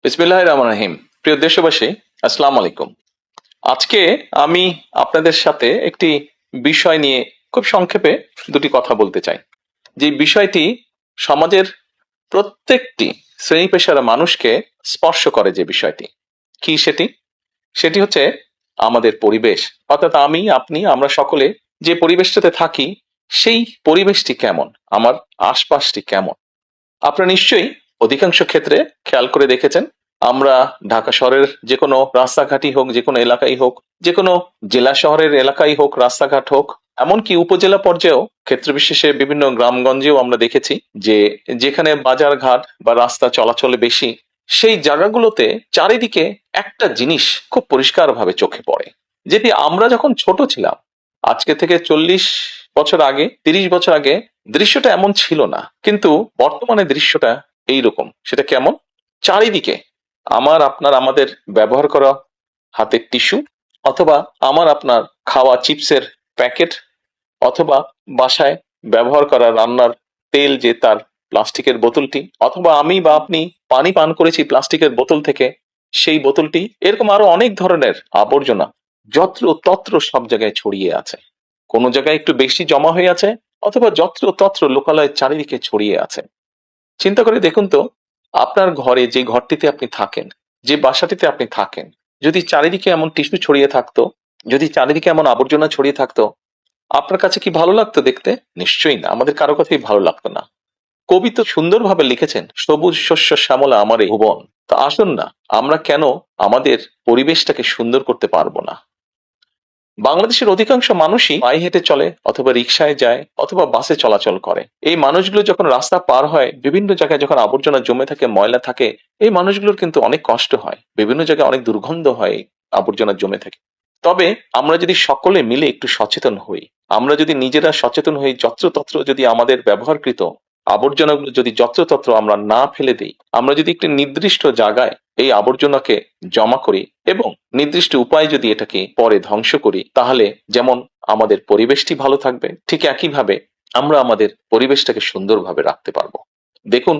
বিসমিল্লাহির রহমানির রহিম। প্রিয় দেশবাসী, আসসালামু আলাইকুম। আজকে আমি আপনাদের সাথে একটি বিষয় নিয়ে খুব সংক্ষেপে দুটি কথা বলতে চাই। যে বিষয়টি সমাজের প্রত্যেকটি শ্রেণী পেশার মানুষকে স্পর্শ করে। যে বিষয়টি কি সেটি সেটি হচ্ছে আমাদের পরিবেশ। অর্থাৎ আমি, আপনি, আমরা সকলে যে পরিবেশটাতে থাকি সেই পরিবেশটি কেমন, আমার আশপাশটি কেমন। আপনারা নিশ্চয়ই অধিকাংশ ক্ষেত্রে খেয়াল করে দেখেছেন, আমরা ঢাকা শহরের যে কোনো রাস্তাঘাটই হোক, যে কোনো এলাকাই হোক, যে কোনো জেলা শহরের এলাকাই হোক, রাস্তাঘাট হোক, এমনকি উপজেলা পর্যায়েও ক্ষেত্র বিশেষে বিভিন্ন গ্রামগঞ্জেও আমরা দেখেছি যে যেখানে বাজার ঘাট বা রাস্তা চলাচলে বেশি, সেই জায়গাগুলোতে চারিদিকে একটা জিনিস খুব পরিষ্কারভাবে চোখে পড়ে, যেটি আমরা যখন ছোট ছিলাম, আজকে থেকে 40 বছর আগে, 30 বছর আগে দৃশ্যটা এমন ছিল না, কিন্তু বর্তমানে দৃশ্যটা এইরকম। সেটা কেমন? চারিদিকে আমার আপনার আমাদের ব্যবহার করা হাতের টিস্যু, অথবা আমার আপনার খাওয়া চিপসের প্যাকেট, অথবা বাসায় ব্যবহার করা রান্নার তেল যে তার প্লাস্টিকের বোতলটি, অথবা আমি বা আপনি পানি পান করেছি প্লাস্টিকের বোতল থেকে সেই বোতলটি, এরকম আরো অনেক ধরনের আবর্জনা যত্র তত্র সব জায়গায় ছড়িয়ে আছে। কোনো জায়গায় একটু বেশি জমা হয়ে আছে, অথবা যত্র তত্র লোকালয়ের চারিদিকে ছড়িয়ে আছে। চিন্তা করে দেখুন তো, আপনার ঘরে, যে ঘরটিতে আপনি থাকেন, যে বাসাটিতে আপনি থাকেন, যদি চারিদিকে এমন টিস্যু ছড়িয়ে থাকতো, যদি চারিদিকে এমন আবর্জনা ছড়িয়ে থাকতো, আপনার কাছে কি ভালো লাগতো দেখতে? নিশ্চয়ই না, আমাদের কারো কথাই ভালো লাগতো না। কবি তো সুন্দরভাবে লিখেছেন, সবুজ শস্য শ্যামলা আমার এই ভুবন। তা আসুন না, আমরা কেন আমাদের পরিবেশটাকে সুন্দর করতে পারবো না? বাংলাদেশের অধিকাংশ মানুষই পায়ে হেঁটে চলে, অথবা রিকশায় যায়, অথবা বাসে চলাচল করে। এই মানুষগুলো যখন রাস্তা পার হয়, বিভিন্ন জায়গায় যখন আবর্জনা জমে থাকে, ময়লা থাকে, এই মানুষগুলোর কিন্তু অনেক কষ্ট হয়, বিভিন্ন জায়গায় অনেক দুর্গন্ধ হয় এই আবর্জনা জমে থাকে। তবে আমরা যদি সকলে মিলে একটু সচেতন হই, আমরা যদি নিজেরা সচেতন হই, যত্রতত্র যদি আমাদের ব্যবহারকৃত আবর্জনাগুলো যদি যত্রতত্র আমরা না ফেলে দিই, আমরা যদি একটি নির্দিষ্ট জায়গায় এই আবর্জনাকে জমা করি এবং নির্দিষ্ট উপায়ে যদি এটাকে পরে ধ্বংস করি, তাহলে যেমন আমাদের পরিবেশটি ভালো থাকবে, ঠিক একইভাবে আমরা আমাদের পরিবেশটাকে সুন্দরভাবে রাখতে পারবো। দেখুন,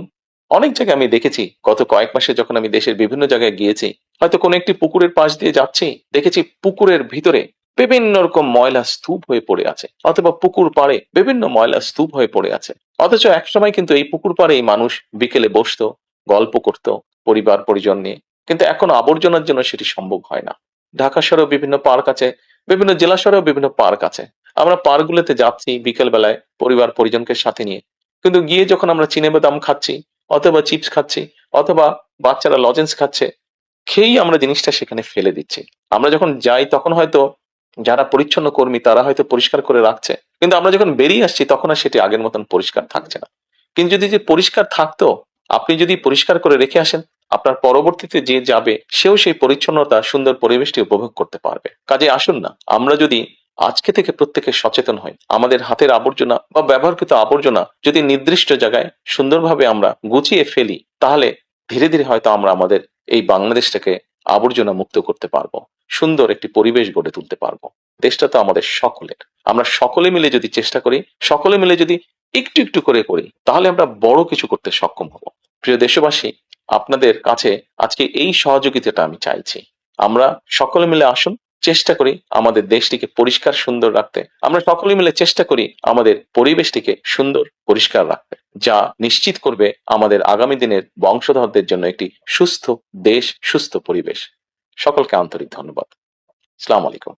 অনেক জায়গায় আমি দেখেছি, গত কয়েক মাসে যখন আমি দেশের বিভিন্ন জায়গায় গিয়েছি, হয়তো কোনো একটি পুকুরের পাশ দিয়ে যাচ্ছি, দেখেছি পুকুরের ভিতরে বিভিন্ন রকম ময়লা স্তূপ হয়ে পড়ে আছে, অথবা পুকুর পাড়ে বিভিন্ন ময়লা স্তূপ হয়ে পড়ে আছে। অথচ একসময় কিন্তু এই পুকুর পাড়ে এই মানুষ বিকেলে বসতো, গল্প করত পরিবার পরিজন নিয়ে। কিন্তু এখন আবর্জনার জন্য সেটি সম্ভব হয় না। ঢাকা শহরেও বিভিন্ন পার্ক আছে, বিভিন্ন জেলা শহরেও বিভিন্ন পার্ক আছে। আমরা পার্কগুলোতে যাচ্ছি বিকেল বেলায় পরিবার পরিজনকে সাথে নিয়ে, কিন্তু গিয়ে যখন আমরা চিনেবাদাম খাচ্ছি, অথবা চিপস খাচ্ছি, অথবা বাচ্চারা লজেন্স খাচ্ছে, খেয়েই আমরা জিনিসটা সেখানে ফেলে দিচ্ছি। আমরা যখন যাই তখন হয়তো যারা পরিচ্ছন্ন কর্মী তারা হয়তো পরিষ্কার করে রাখছে, কিন্তু আমরা যখন বেরিয়ে আসছি তখন আর সেটি আগের মতন পরিষ্কার থাকছে না। কিন্তু যদি যে পরিষ্কার থাকতো, আপনি যদি পরিষ্কার করে রেখে আসেন, আপনার পরবর্তীতে যে যাবে সেও সেই পরিচ্ছন্নতা, সুন্দর পরিবেশটি উপভোগ করতে পারবে। কাজে আসুন না, আমরা যদি আজকে থেকে প্রত্যেকে সচেতন হই, আমাদের হাতের আবর্জনা বা ব্যবহৃত আবর্জনা যদি নির্দিষ্ট জায়গায় সুন্দরভাবে আমরা গুছিয়ে ফেলি, তাহলে ধীরে ধীরে হয়তো আমরা আমাদের এই বাংলাদেশটাকে আবর্জনা মুক্ত করতে পারবো, সুন্দর একটি পরিবেশ গড়ে তুলতে পারবো। দেশটা তো আমাদের সকলের। আমরা সকলে মিলে যদি চেষ্টা করি, সকলে মিলে যদি একটু একটু করে করি, তাহলে আমরা বড় কিছু করতে সক্ষম হব। প্রিয় দেশবাসী, আপনাদের কাছে আজকে এই সহযোগিতাটা আমি চাইছি। আমরা সকলে মিলে আসুন, চেষ্টা করি আমাদের দেশটিকে পরিষ্কার সুন্দর রাখতে। আমরা সকলে মিলে চেষ্টা করি আমাদের পরিবেশটিকে সুন্দর পরিষ্কার রাখতে, যা নিশ্চিত করবে আমাদের আগামী দিনের বংশধরদের জন্য একটি সুস্থ দেশ, সুস্থ পরিবেশ। সকলকে আন্তরিক ধন্যবাদ। আসসালামু আলাইকুম।